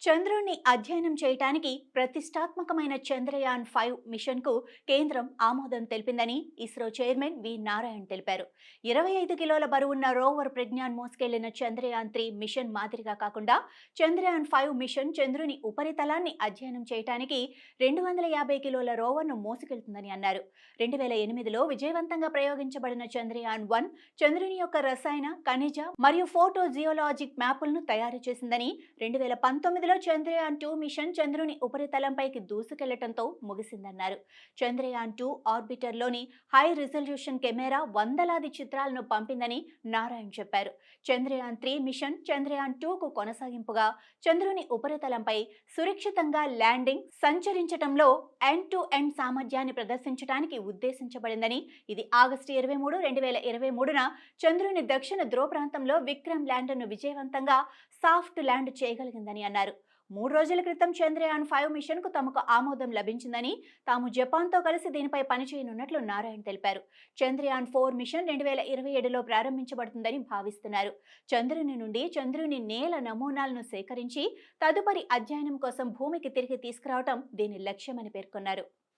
చంద్రుణ్ణి అధ్యయనం చేయటానికి ప్రతిష్టాత్మకమైన చంద్రయాన్-5 మిషన్‌కు కేంద్రం ఆమోదం తెలిపిందని ఇస్రో చైర్మన్ వి. నారాయణ్ తెలిపారు. 25 కిలోల బరువున్న రోవర్ ప్రజ్ఞాన్ మోసుకెళ్లిన చంద్రయాన్-3 మిషన్ మాదిరిగా కాకుండా చంద్రయాన్-5 మిషన్ చంద్రుని ఉపరితలాన్ని అధ్యయనం చేయటానికి 250 కిలోల రోవర్‌ను మోసుకెళ్తుందని అన్నారు. 2008లో విజయవంతంగా ప్రయోగించబడిన చంద్రయాన్-1 చంద్రుని యొక్క రసాయన, ఖనిజ మరియు ఫోటో జియోలాజిక్ మ్యాపులను తయారు చేసిందని 2019లో చంద్రయాన్-2 మిషన్ చంద్రుని ఉపరితలంపైకి దూసుకెళ్లటంతో ముగిసిందన్నారు. చంద్రయాన్-2 ఆర్బిటర్లోని హై రిజల్యూషన్ కెమెరా వందలాది చిత్రాలను పంపిందని నారాయణ్ చెప్పారు. చంద్రయాన్-3 మిషన్ చంద్రయాన్-2కు కొనసాగింపుగా చంద్రుని ఉపరితలంపై సురక్షితంగా ల్యాండింగ్, సంచరించటంలో ఎండ్ టు ఎండ్ సామర్థ్యాన్ని ప్రదర్శించడానికి ఉద్దేశించబడిందని, ఇది ఆగస్టు 23, 2023న చంద్రుని దక్షిణ ధ్రువ ప్రాంతంలో విక్రమ్ ల్యాండర్ను విజయవంతంగా సాఫ్ట్ ల్యాండ్ చేయగలిగిందని అన్నారు. 3 రోజుల క్రితం చంద్రయాన్-5 మిషన్‌కు తమకు ఆమోదం లభించిందని, తాము జపాన్‌తో కలిసి దీనిపై పనిచేయనున్నట్లు నారాయణ్ తెలిపారు. చంద్రయాన్-4 మిషన్ 2027లో ప్రారంభించబడుతుందని భావిస్తున్నారు. చంద్రుని నుండి చంద్రుని నేల నమూనాలను సేకరించి తదుపరి అధ్యయనం కోసం భూమికి తిరిగి తీసుకురావటం దీని లక్ష్యమని పేర్కొన్నారు.